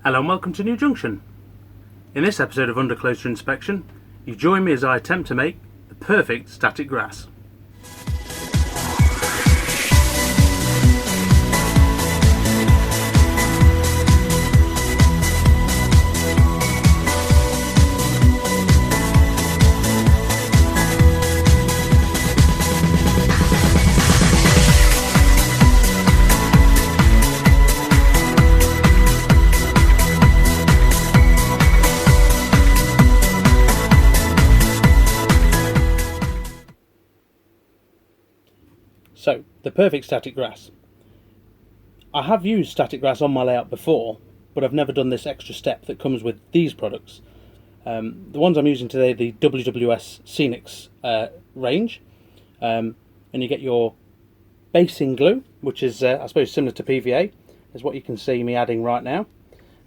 Hello and welcome to New Junction. In this episode of Under Closer Inspection, you join me as I attempt to make the perfect static grass. So, the perfect static grass. I have used static grass on my layout before, but I've never done this extra step that comes with these products. The ones I'm using today are the WWS Scenics range, and you get your basing glue, which is I suppose similar to PVA, is what you can see me adding right now.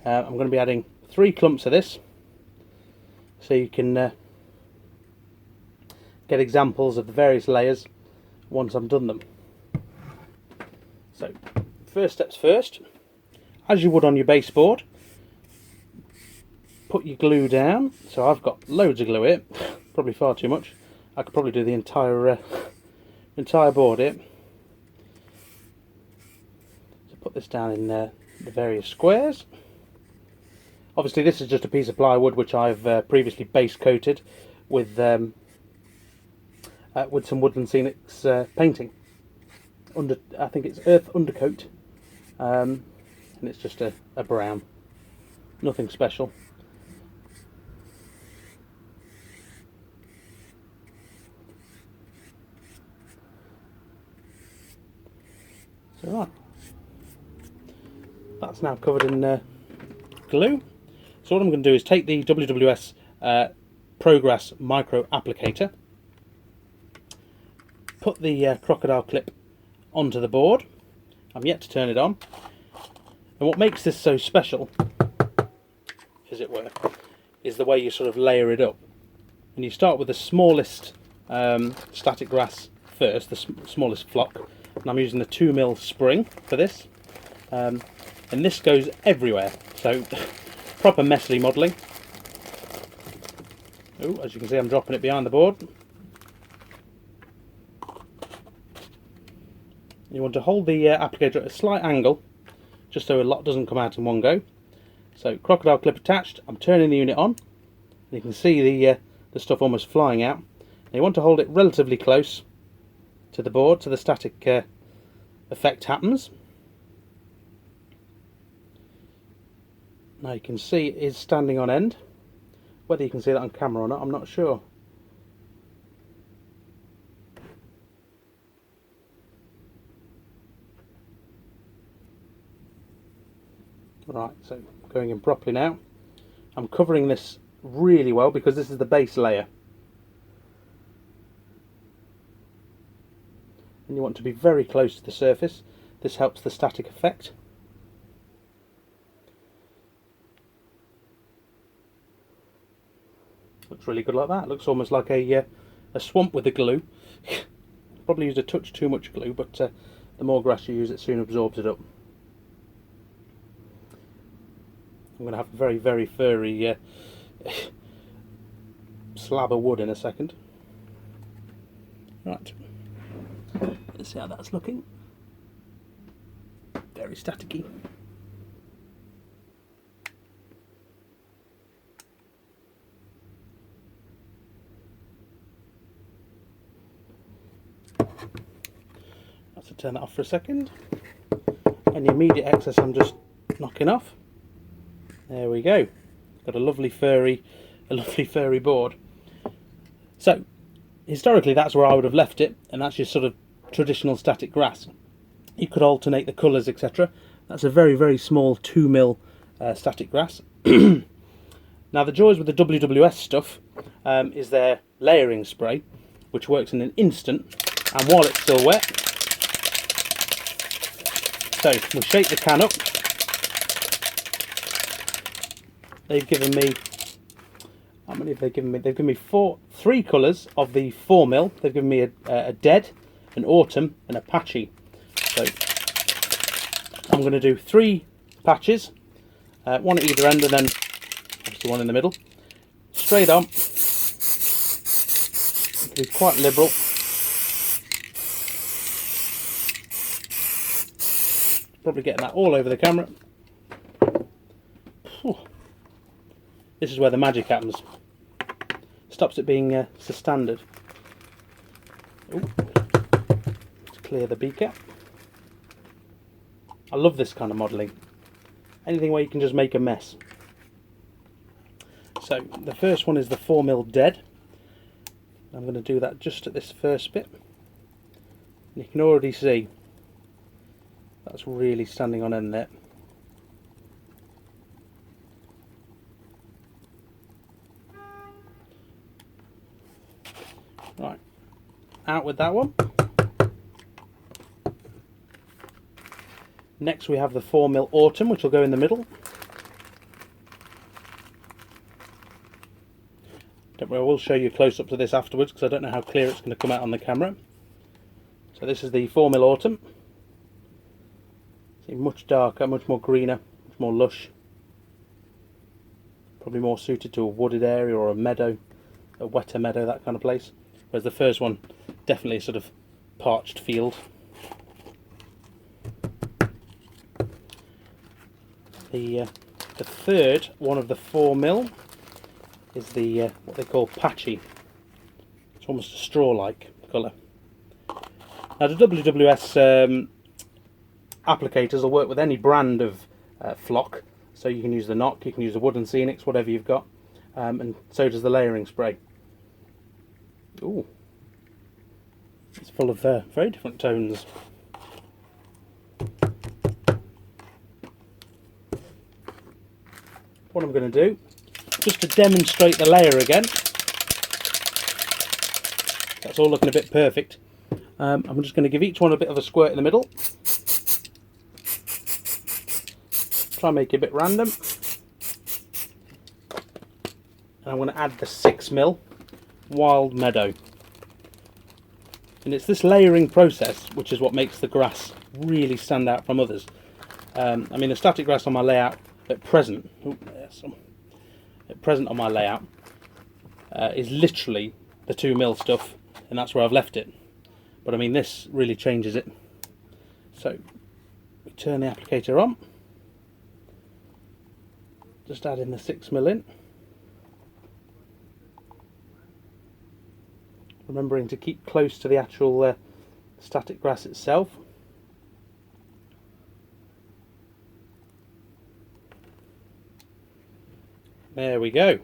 I'm going to be adding 3 clumps of this, so you can get examples of the various layers once I've done them. So, first steps first, as you would on your baseboard, put your glue down. So I've got loads of glue here, probably far too much. I could probably do the entire board here. So put this down in the various squares. Obviously this is just a piece of plywood which I've previously base coated with some Woodland Scenics painting. I think it's earth undercoat, and it's just a brown, nothing special. So right, that's now covered in glue. So what I'm going to do is take the WWS Progress Micro Applicator, put the crocodile clip onto the board. I'm yet to turn it on. And what makes this so special, as it were, is the way you sort of layer it up. And you start with the smallest static grass first, the smallest flock. And I'm using the 2mm spring for this. And this goes everywhere. So proper messily modelling. Oh, as you can see, I'm dropping it behind the board. You want to hold the applicator at a slight angle, just so a lot doesn't come out in one go. So crocodile clip attached, I'm turning the unit on, and you can see the stuff almost flying out. Now you want to hold it relatively close to the board so the static effect happens. Now you can see it is standing on end. Whether you can see that on camera or not, I'm not sure. Right, so going in properly now. I'm covering this really well because this is the base layer. And you want to be very close to the surface. This helps the static effect. Looks really good like that. Looks almost like a swamp with the glue. Probably used a touch too much glue, but the more grass you use, it soon absorbs it up. I'm going to have a very, very furry slab of wood in a second. Right, let's see how that's looking. Very staticky. Let's turn that off for a second. Any immediate excess I'm just knocking off. There we go. Got a lovely furry board. So historically that's where I would have left it, and that's just sort of traditional static grass. You could alternate the colours, etc. That's a very, very small 2mm static grass. Now the joys with the WWS stuff is their layering spray, which works in an instant, and while it's still wet. So we'll shake the can up. They've given me, how many have they given me? They've given me 3 colours of the 4mm. They've given me a dead, an autumn, and a patchy. So I'm going to do 3 patches, One at either end and then obviously one in the middle. Straight on. It can be quite liberal. Probably getting that all over the camera. Whew. This is where the magic happens. Stops it being so standard. Ooh. Let's clear the beaker. I love this kind of modelling. Anything where you can just make a mess. So the first one is the 4mm dead. I'm going to do that just at this first bit. And you can already see that's really standing on end there. Right, out with that one. Next we have the 4mm autumn, which will go in the middle. Don't worry, I will show you close-ups of this afterwards because I don't know how clear it's going to come out on the camera. So this is the 4mm autumn. See, much darker, much more greener, much more lush. Probably more suited to a wooded area or a meadow, a wetter meadow, that kind of place. Whereas the first one, definitely a sort of parched field. The third one of the 4mm is the what they call Patchy. It's almost a straw-like colour. Now the WWS applicators will work with any brand of flock, so you can use the knock, you can use the wooden scenics, whatever you've got, and so does the layering spray. Ooh, it's full of very different tones. What I'm going to do, just to demonstrate the layer again, that's all looking a bit perfect. I'm just going to give each one a bit of a squirt in the middle. Try and make it a bit random. And I'm going to add the 6mm wild meadow. And it's this layering process which is what makes the grass really stand out from others. I mean, the static grass on my layout at present, on my layout is literally the 2mm stuff, and that's where I've left it. But I mean, this really changes it. So we turn the applicator on, just add in the 6mm in, remembering to keep close to the actual static grass itself. There we go.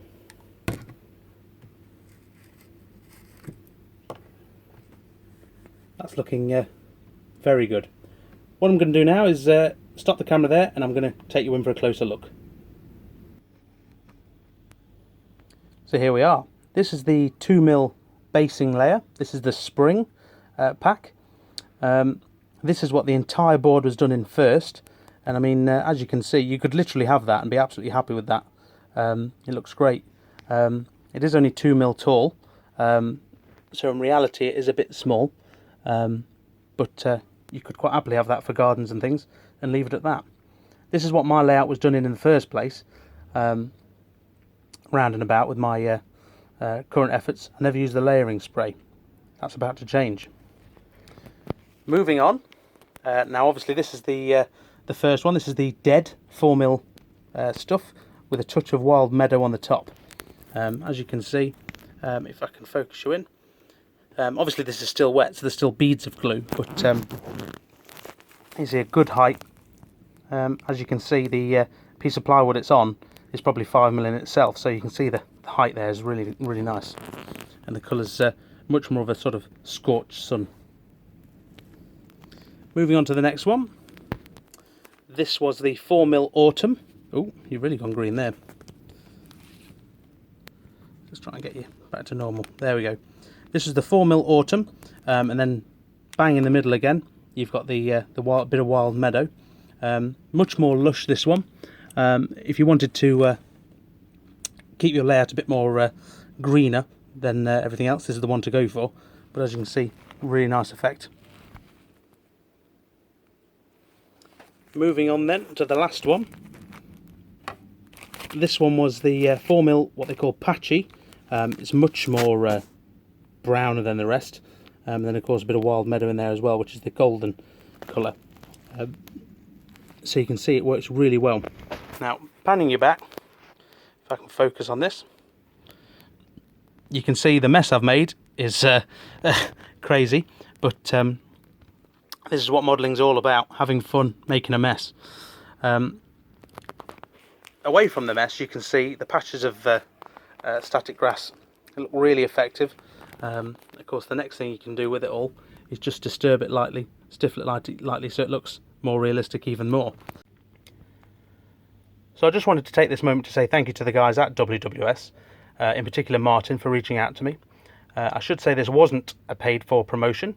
That's looking very good. What I'm going to do now is stop the camera there, and I'm going to take you in for a closer look. So here we are. This is the 2mm basing layer. This is the spring pack. This is what the entire board was done in first, and I mean, as you can see, you could literally have that and be absolutely happy with that. It looks great. It is only 2mm tall, so in reality it is a bit small, but you could quite happily have that for gardens and things and leave it at that. This is what my layout was done in the first place, round and about with my current efforts. I never used the layering spray. That's about to change. Moving on, now obviously this is the first one. This is the dead 4mm stuff, with a touch of wild meadow on the top. As you can see, if I can focus you in, obviously this is still wet, so there's still beads of glue, but you see a good height. As you can see, the piece of plywood it's on is probably 5mm in itself, so you can see the height there is really, really nice, and the colour's much more of a sort of scorched sun. Moving on to the next one. This was the 4mm autumn. Oh, you've really gone green there. Just trying to get you back to normal. There we go. This is the 4mm autumn, and then bang in the middle again, you've got the bit of wild meadow. Much more lush, this one. If you wanted to keep your layout a bit more greener than everything else, this is the one to go for. But as you can see, really nice effect. Moving on then to the last one. This one was the 4mm, what they call Patchy. It's much more browner than the rest. Then of course a bit of wild meadow in there as well, which is the golden colour. So you can see it works really well. Now, panning you back, if I can focus on this, you can see the mess I've made is crazy, but this is what modelling's all about, having fun making a mess. Away from the mess, you can see the patches of static grass. They look really effective. Of course, the next thing you can do with it all is just disturb it lightly, stiffen it lightly so it looks more realistic even more. So I just wanted to take this moment to say thank you to the guys at WWS, in particular Martin, for reaching out to me. I should say this wasn't a paid for promotion.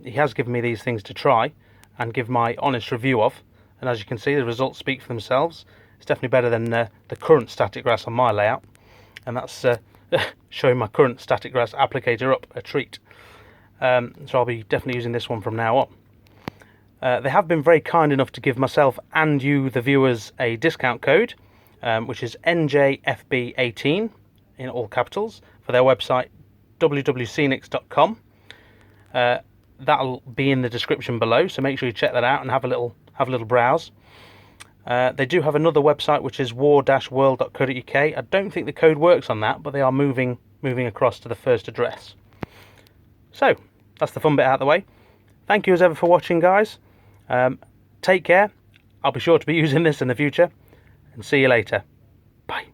He has given me these things to try and give my honest review of, and as you can see the results speak for themselves. It's definitely better than the current static grass on my layout, and that's showing my current static grass applicator up a treat. So I'll be definitely using this one from now on. They have been very kind enough to give myself and you, the viewers, a discount code, which is NJFB18 in all capitals, for their website www.scenics.com. That'll be in the description below, so make sure you check that out and have a little browse. They do have another website which is war-world.co.uk. I don't think the code works on that, but they are moving across to the first address. So that's the fun bit out of the way. Thank you as ever for watching, guys. Take care. I'll be sure to be using this in the future, and see you later. Bye.